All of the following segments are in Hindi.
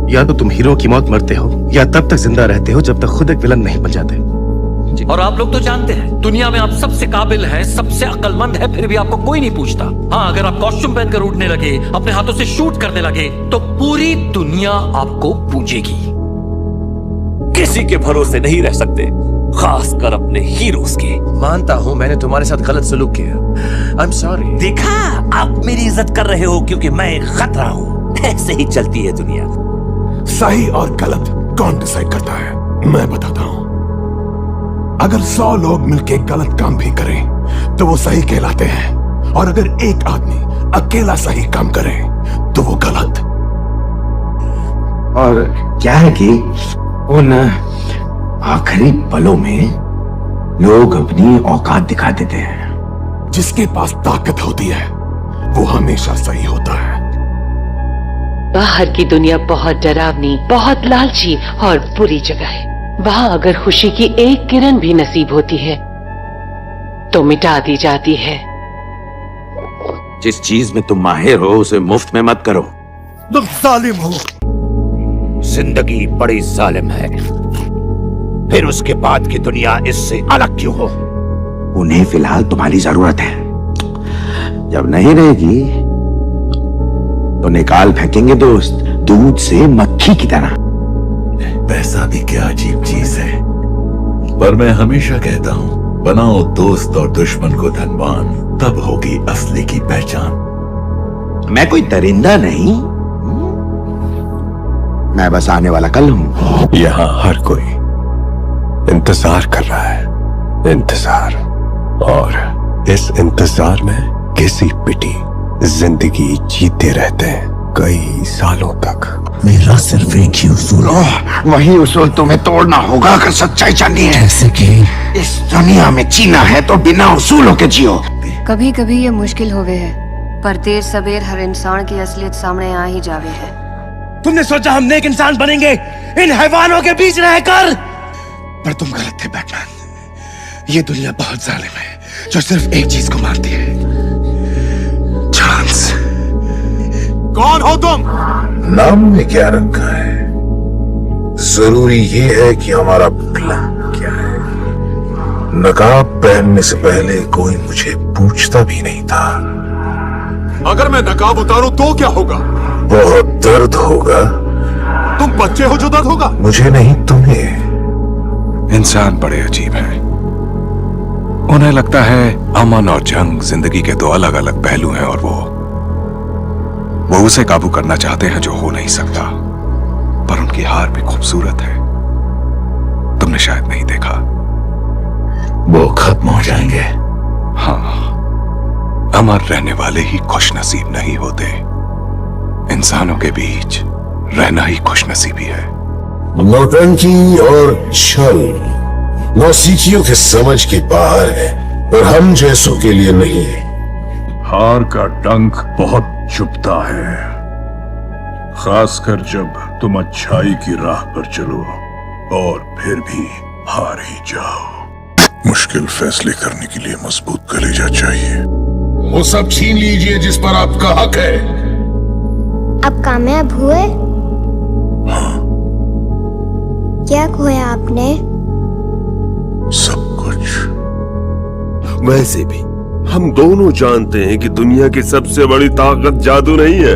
या तो तुम हीरो की मौत मरते हो या तब तक जिंदा रहते हो जब तक खुद एक विलन नहीं बन जाते। और आप लोग तो जानते हैं दुनिया में आप सबसे काबिल हैं, सबसे अक्लमंद है, फिर भी आपको कोई नहीं पूछता। हाँ, अगर आप कॉस्ट्यूम पहनकर उड़ने लगे, अपने हाथों से शूट करने लगे, तो पूरी दुनिया आपको पूजेगी। किसी के भरोसे नहीं रह सकते, खासकर अपने हीरोज के। मानता हूँ मैंने तुम्हारे साथ गलत सलूक किया। I'm sorry। देखा, आप मेरी इज्जत कर रहे हो क्योंकि मैं खतरा हूँ। ऐसे ही चलती है दुनिया। सही और गलत कौन डिसाइड करता है? मैं बताता हूँ। अगर 100 लोग मिलकर गलत काम भी करें तो वो सही कहलाते हैं, और अगर एक आदमी अकेला सही काम करे तो वो गलत। और क्या है कि उन आखिरी पलों में लोग अपनी औकात दिखा देते हैं। जिसके पास ताकत होती है वो हमेशा सही होता है। बाहर की दुनिया बहुत डरावनी, बहुत लालची और बुरी जगह है। वहाँ अगर खुशी की एक किरण भी नसीब होती है तो मिटा दी जाती है। जिस चीज में तुम माहिर हो उसे मुफ्त में मत करो। तुम जालिम हो। जिंदगी बड़ी जालिम है, फिर उसके बाद की दुनिया इससे अलग क्यों हो? उन्हें फिलहाल तुम्हारी जरूरत है। जब नहीं रहेगी तो निकाल फेंकेंगे दोस्त, दूध से मक्खी की तरह। पैसा भी क्या अजीब चीज है, पर मैं हमेशा कहता हूँ बनाओ दोस्त और दुश्मन को धनवान, तब होगी असली की पहचान। मैं कोई दरिंदा नहीं, मैं बस आने वाला कल हूँ। यहाँ हर कोई इंतजार कर रहा है, इंतजार, और इस इंतजार में किसी पिटी जिंदगी जीते रहते हैं कई सालों तक। मेरा सिर्फ एक ही उसूल है। वही उसूल तुम्हें तोड़ना होगा अगर सच्चाई जाननी है। जैसे कि इस दुनिया में जीना है तो बिना उसूलों के जियो। कभी कभी ये मुश्किल होवे है, पर देर सबेर हर इंसान की असलियत सामने आ ही जावे है। तुमने सोचा हम नेक इंसान बनेंगे इन हैवानों के बीच रहकर, पर तुम गलत थे बैटमैन। ये दुनिया बहुत जालिम है जो सिर्फ एक चीज को मानती है, चांस। कौन हो तुम? नाम में क्या रखा है, जरूरी ये है कि हमारा प्लान क्या है। नकाब पहनने से पहले कोई मुझे पूछता भी नहीं था। अगर मैं नकाब उतारूं तो क्या होगा? बहुत दर्द होगा। तुम बच्चे हो जो दर्द होगा? मुझे नहीं, तुम्हें। इंसान बड़े अजीब हैं। उन्हें लगता है अमन और जंग जिंदगी के दो अलग अलग पहलू हैं, और वो उसे काबू करना चाहते हैं जो हो नहीं सकता। पर उनकी हार भी खूबसूरत है, तुमने शायद नहीं देखा। वो खत्म हो जाएंगे। हाँ, अमर रहने वाले ही खुशनसीब नहीं होते। इंसानों के बीच रहना ही खुशनसीबी है। नौटंकी और छल नौसिखियों के समझ के बाहर है, और हम जैसों के लिए नहीं है। हार का डंक बहुत चुभता है, खासकर जब तुम अच्छाई की राह पर चलो और फिर भी हार ही जाओ। मुश्किल फैसले करने के लिए मजबूत कलेजा चाहिए। वो सब छीन लीजिए जिस पर आपका हक है। अब कामयाब हुए? हाँ। क्या खोया आपने? सब कुछ। वैसे भी हम दोनों जानते हैं कि दुनिया की सबसे बड़ी ताकत जादू नहीं है,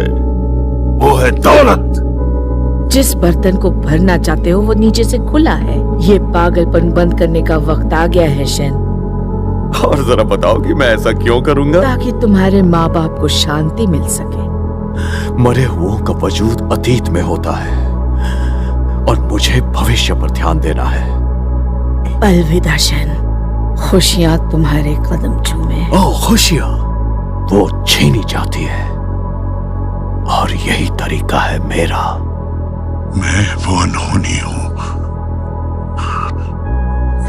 वो है दौलत। जिस बर्तन को भरना चाहते हो वो नीचे से खुला है। ये पागलपन बंद करने का वक्त आ गया है शेन। और जरा बताओ कि मैं ऐसा क्यों करूंगा? ताकि तुम्हारे माँ बाप को शांति मिल सके। मरे हुओं का वजूद अतीत में होता है और मुझे भविष्य पर ध्यान देना है। अलविदा शेन, खुशियाँ तुम्हारे कदम चूमे। ओह, खुशियाँ वो छीनी जाती है, और यही तरीका है मेरा। मैं वो अनहोनी हूं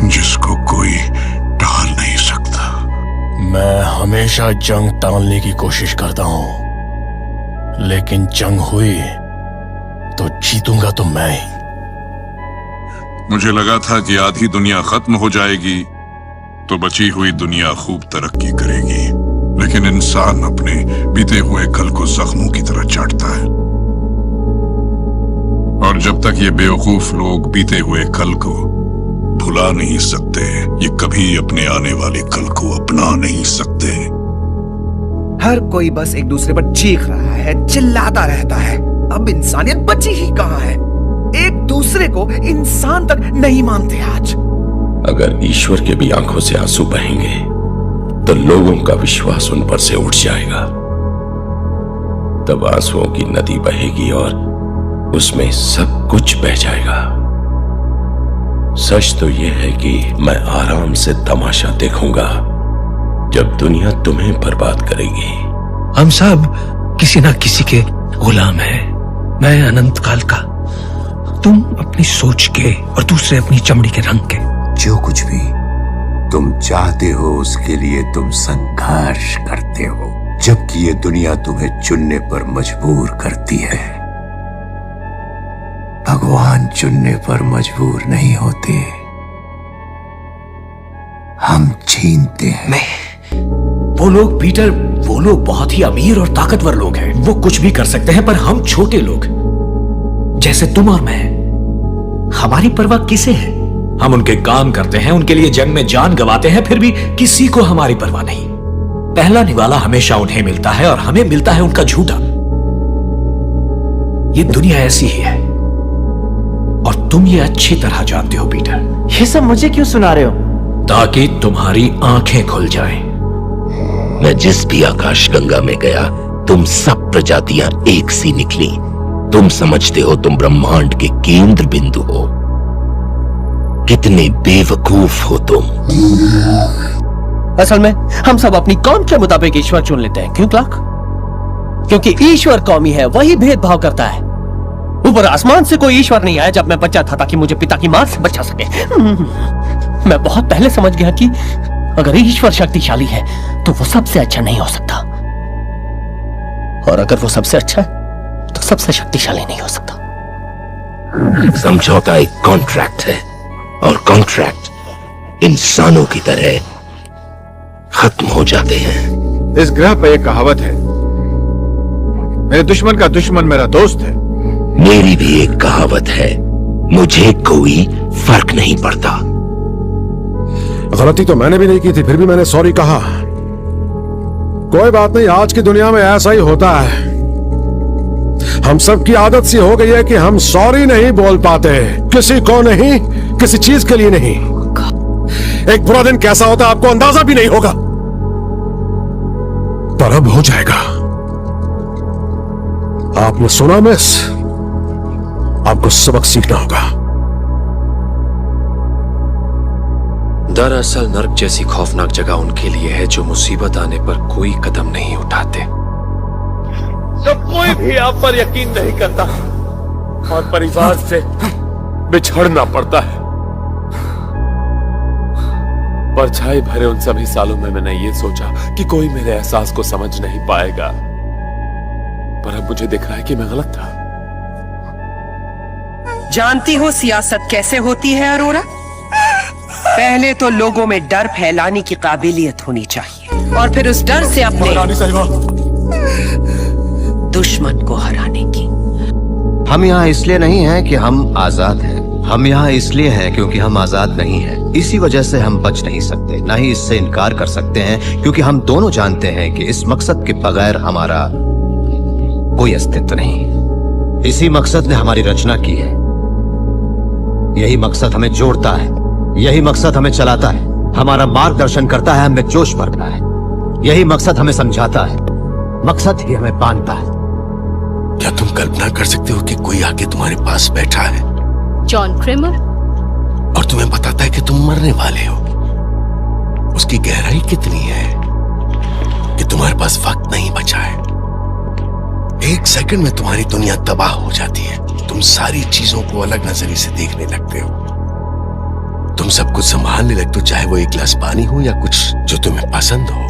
जिसको कोई टाल नहीं सकता। मैं हमेशा जंग टालने की कोशिश करता हूं, लेकिन जंग हुई तो जीतूंगा तो मैं ही। मुझे लगा था कि आधी दुनिया खत्म हो जाएगी तो बची हुई दुनिया खूब तरक्की करेगी, लेकिन इंसान अपने बीते हुए कल को जख्मों की तरह चाटता है। और जब तक ये बेवकूफ लोग बीते हुए कल को भुला नहीं सकते, ये कभी अपने आने वाले कल को अपना नहीं सकते। हर कोई बस एक दूसरे पर चीख रहा है, चिल्लाता रहता है। अब इंसानियत बची ही कहां है? एक दूसरे को इंसान तक नहीं मानते आज। अगर ईश्वर के भी आंखों से आंसू बहेंगे तो लोगों का विश्वास उन पर से उठ जाएगा। तब आंसुओं की नदी बहेगी और उसमें सब कुछ बह जाएगा। सच तो यह है कि मैं आराम से तमाशा देखूंगा जब दुनिया तुम्हें बर्बाद करेगी। हम सब किसी ना किसी के गुलाम हैं। मैं अनंत काल का, तुम अपनी सोच के और दूसरे अपनी चमड़ी के रंग के। जो कुछ भी तुम चाहते हो उसके लिए तुम संघर्ष करते हो, जबकि ये दुनिया तुम्हें चुनने पर मजबूर करती है। भगवान चुनने पर मजबूर नहीं होते, हम छीनते हैं। वो लोग पीटर, वो लोग बहुत ही अमीर और ताकतवर लोग हैं। वो कुछ भी कर सकते हैं, पर हम छोटे लोग जैसे तुम और मैं, हमारी परवाह किसे है? हम उनके काम करते हैं, उनके लिए जंग में जान गंवाते हैं, फिर भी किसी को हमारी परवाह नहीं। पहला निवाला हमेशा उन्हें मिलता है और हमें मिलता है उनका झूठा। ये दुनिया ऐसी ही है और तुम ये अच्छी तरह जानते हो पीटर। ये सब मुझे क्यों सुना रहे हो? ताकि तुम्हारी आंखें खुल जाएं। मैं जिस भी आकाश गंगा में गया, तुम सब प्रजातियां एक सी निकली। तुम समझते हो तुम ब्रह्मांड के केंद्र बिंदु हो। कितने बेवकूफ हो तुम। असल में हम सब अपनी कौम के मुताबिक ईश्वर चुन लेते हैं। क्यों क्लार्क? क्योंकि ईश्वर कौमी है, वही भेदभाव करता है। ऊपर आसमान से कोई ईश्वर नहीं आया जब मैं बच्चा था ताकि मुझे पिता की मार से बचा सके। मैं बहुत पहले समझ गया कि अगर ईश्वर शक्तिशाली है तो वो सबसे अच्छा नहीं हो सकता, और अगर वो सबसे अच्छा है तो सबसे शक्तिशाली नहीं हो सकता। समझौता एक कॉन्ट्रैक्ट है और कॉन्ट्रैक्ट इंसानों की तरह खत्म हो जाते हैं। इस ग्रह पर एक कहावत है, मेरे दुश्मन का दुश्मन मेरा दोस्त है। मेरी भी एक कहावत है, मुझे कोई फर्क नहीं पड़ता। गलती तो मैंने भी नहीं की थी, फिर भी मैंने सॉरी कहा। कोई बात नहीं, आज की दुनिया में ऐसा ही होता है। हम सब की आदत सी हो गई है कि हम सॉरी नहीं बोल पाते, किसी को नहीं, किसी चीज के लिए नहीं। एक बुरा दिन कैसा होता है आपको अंदाजा भी नहीं होगा, पर अब हो जाएगा। आपने सुना मिस, आपको सबक सीखना होगा। दरअसल नर्क जैसी खौफनाक जगह उनके लिए है जो मुसीबत आने पर कोई कदम नहीं उठाते। जब कोई भी आप पर यकीन नहीं करता और परिवार से बिछड़ना पड़ता है। परछाई भरे उन सभी सालों में मैंने ये सोचा कि कोई मेरे एहसास को समझ नहीं पाएगा, पर अब मुझे दिख रहा है कि मैं गलत था। जानती हो सियासत कैसे होती है अरोरा? पहले तो लोगों में डर फैलाने की काबिलियत होनी चाहिए और फिर उस डर से अपने दुश्मन को हराने की। हम यहाँ इसलिए नहीं हैं कि हम आजाद हैं, हम यहाँ इसलिए हैं क्योंकि हम आजाद नहीं हैं। इसी वजह से हम बच नहीं सकते, ना ही इससे इनकार कर सकते हैं, क्योंकि हम दोनों जानते हैं कि इस मकसद के बगैर हमारा कोई अस्तित्व नहीं। इसी मकसद ने हमारी रचना की है, यही मकसद हमें जोड़ता है, यही मकसद हमें चलाता है, हमारा मार्गदर्शन करता है, हमें जोश भरता है। यही मकसद हमें समझाता है, मकसद ही हमें बांधता है। क्या तुम कल्पना कर सकते हो कि कोई आके तुम्हारे पास बैठा है, जॉन क्रेमर, और तुम्हें बताता है कि तुम मरने वाले हो? उसकी गहराई कितनी है कि तुम्हारे पास वक्त नहीं बचा है। एक सेकंड में तुम्हारी दुनिया तबाह हो जाती है। तुम सारी चीजों को अलग नजरिए से देखने लगते हो। तुम सब कुछ संभालने लगते हो, चाहे वो एक गिलास पानी हो या कुछ जो तुम्हें पसंद हो।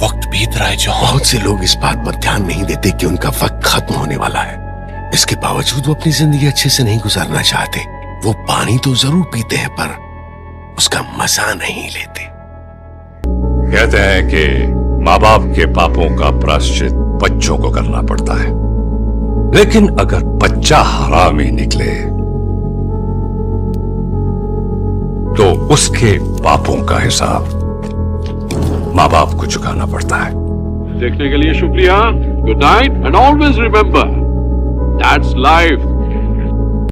वक्त बीत रहा है जो बहुत से लोग इस बात पर ध्यान नहीं देते कि उनका वक्त खत्म होने वाला है। इसके बावजूद वो अपनी जिंदगी अच्छे से नहीं गुजारना चाहते। वो पानी तो जरूर पीते हैं पर उसका मजा नहीं लेते। कहते हैं कि माँ बाप के पापों का प्रायश्चित बच्चों को करना पड़ता है, लेकिन अगर बच्चा हरामी निकले तो उसके पापों का हिसाब माँ बाप को चुकाना पड़ता है। देखने के लिए शुक्रिया। Good night and always remember that's life.